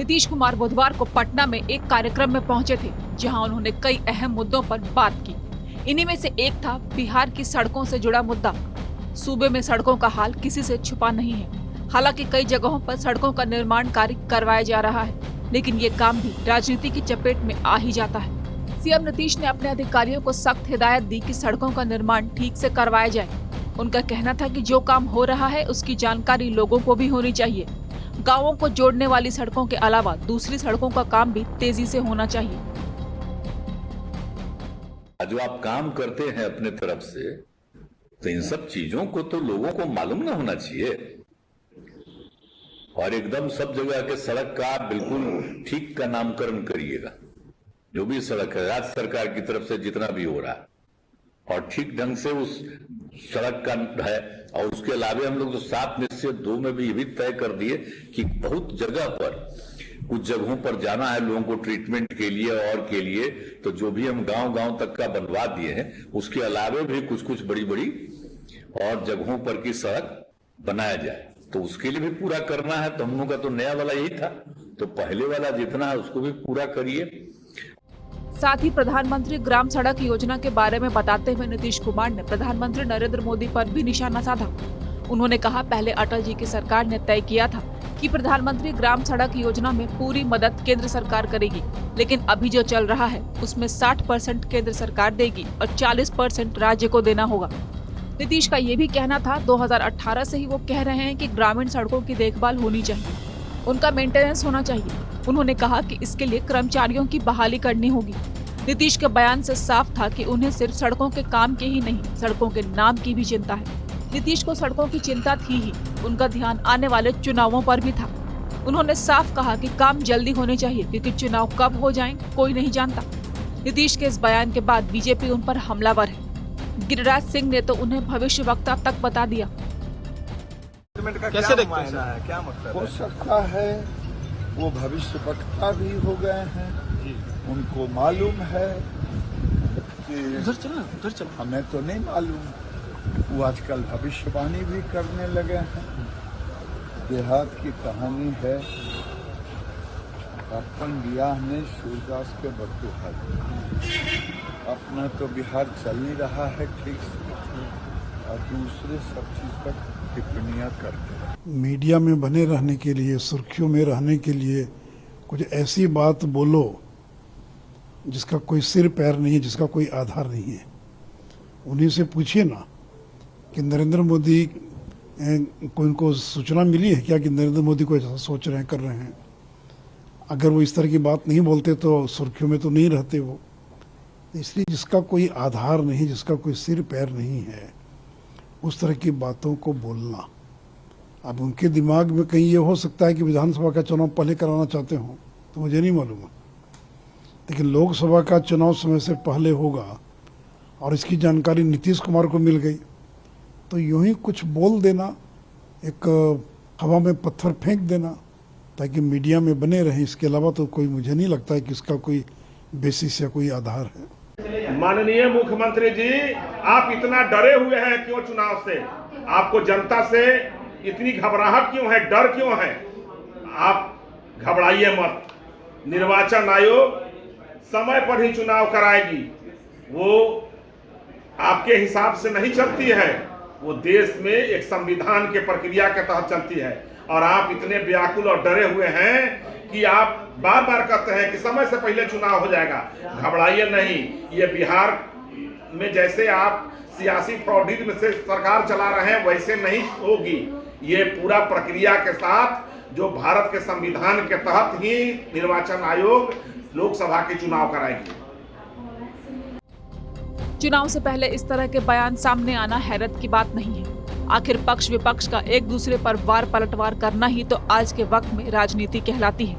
नीतीश कुमार बुधवार को पटना में एक कार्यक्रम में पहुंचे थे, जहां उन्होंने कई अहम मुद्दों पर बात की। इन्हीं में से एक था बिहार की सड़कों से जुड़ा मुद्दा। सूबे में सड़कों का हाल किसी से छुपा नहीं है। हालांकि कई जगहों पर सड़कों का निर्माण कार्य करवाया जा रहा है, लेकिन ये काम भी राजनीति की चपेट में आ ही जाता है। सीएम नीतीश ने अपने अधिकारियों को सख्त हिदायत दी कि सड़कों का निर्माण ठीक से करवाया जाए। उनका कहना था कि जो काम हो रहा है उसकी जानकारी लोगों को भी होनी चाहिए। गांवों को जोड़ने वाली सड़कों के अलावा दूसरी सड़कों का काम भी तेजी से होना चाहिए। जो आप काम करते हैं अपने तरफ से, तो इन सब चीजों को तो लोगों को मालूम ना होना चाहिए। और एकदम सब जगह के सड़क का बिल्कुल ठीक का नामकरण करिएगा। जो भी सड़क है राज्य सरकार की तरफ से जितना भी हो रहा है, और ठीक ढंग से उस सड़क का है। और उसके अलावा हम लोग तो 7 में से 2 में भी ये भी तय कर दिए कि बहुत जगह पर, कुछ जगहों पर जाना है लोगों को ट्रीटमेंट के लिए और के लिए, तो जो भी हम गांव-गांव तक का बनवा दिए हैं, उसके अलावा भी कुछ बड़ी-बड़ी और जगहों पर की सड़क बनाया जाए। तो उसके लिए भी पूरा करना है। तो हम लोग का तो नया वाला यही था, तो पहले वाला जितना है उसको भी पूरा करिए। साथ ही प्रधानमंत्री ग्राम सड़क योजना के बारे में बताते हुए नीतीश कुमार ने प्रधानमंत्री नरेंद्र मोदी पर भी निशाना साधा। उन्होंने कहा, पहले अटल जी की सरकार ने तय किया था कि प्रधानमंत्री ग्राम सड़क योजना में पूरी मदद केंद्र सरकार करेगी, लेकिन अभी जो चल रहा है उसमें 60% केंद्र सरकार देगी और 40% राज्य को देना होगा। नीतीश का ये भी कहना था, 2018 से ही वो कह रहे हैं कि ग्रामीण सड़कों की देखभाल होनी चाहिए, उनका मेंटेनेंस होना चाहिए। उन्होंने कहा कि इसके लिए कर्मचारियों की बहाली करनी होगी। नीतीश के बयान से साफ था कि उन्हें सिर्फ सड़कों के काम की ही नहीं, सड़कों के नाम की भी चिंता है। नीतीश को सड़कों की चिंता थी ही, उनका ध्यान आने वाले चुनावों पर भी था। उन्होंने साफ कहा कि काम जल्दी होने चाहिए, क्योंकि चुनाव कब हो जाएं कोई नहीं जानता। नीतीश के इस बयान के बाद बीजेपी उन पर हमलावर है। गिरिराज सिंह ने तो उन्हें भविष्यवक्ता तक बता दिया। कैसे देखते हैं? क्या मतलब हो सकता है वो भविष्यवक्ता भी हो गए हैं, उनको मालूम है कि उधर चल हमें तो नहीं मालूम। वो आजकल भविष्यवाणी भी करने लगे हैं। देहात की कहानी है, अपन बियाह में सूरदास के बट्टू है। अपना तो बिहार चल नहीं रहा है ठीक से, और दूसरे सब चीज पर टिप्पणियां करते हैं। मीडिया में बने रहने के लिए, सुर्खियों में रहने के लिए कुछ ऐसी बात बोलो जिसका कोई सिर पैर नहीं है, जिसका कोई आधार नहीं है। उन्हीं से पूछिए ना कि नरेंद्र मोदी को इनको सूचना मिली है क्या कि नरेंद्र मोदी को ऐसा सोच रहे हैं, कर रहे हैं। अगर वो इस तरह की बात नहीं बोलते तो सुर्खियों में तो नहीं रहते वो। इसलिए जिसका कोई आधार नहीं, जिसका कोई सिर पैर नहीं है, उस तरह की बातों को बोलना। अब उनके दिमाग में कहीं ये हो सकता है कि विधानसभा का चुनाव पहले कराना चाहते हो, तो मुझे नहीं मालूम है। लेकिन लोकसभा का चुनाव समय से पहले होगा और इसकी जानकारी नीतीश कुमार को मिल गई, तो यूं ही कुछ बोल देना, एक हवा में पत्थर फेंक देना ताकि मीडिया में बने रहें। इसके अलावा तो कोई, मुझे नहीं लगता है कि इसका कोई बेसिस या कोई आधार है। माननीय मुख्यमंत्री जी, आप इतना डरे हुए हैं क्यों चुनाव से? आपको जनता से इतनी घबराहट क्यों है, डर क्यों है? आप घबराइए मत। निर्वाचन आयोग समय पर ही चुनाव कराएगी। वो आपके हिसाब से नहीं चलती है, वो देश में एक संविधान के प्रक्रिया के तहत चलती है। और आप इतने व्याकुल और डरे हुए हैं कि आप बार बार कहते हैं कि समय से पहले चुनाव हो जाएगा। घबराइए नहीं। ये बिहार में जैसे आप सियासी फ्रॉडिज्म से सरकार चला रहे हैं, वैसे नहीं होगी। ये पूरा प्रक्रिया के साथ जो भारत के संविधान के तहत ही निर्वाचन आयोग लोकसभा के चुनाव कराएगी। चुनाव से पहले इस तरह के बयान सामने आना हैरत की बात नहीं है। आखिर पक्ष विपक्ष का एक दूसरे पर वार पलटवार करना ही तो आज के वक्त में राजनीति कहलाती है।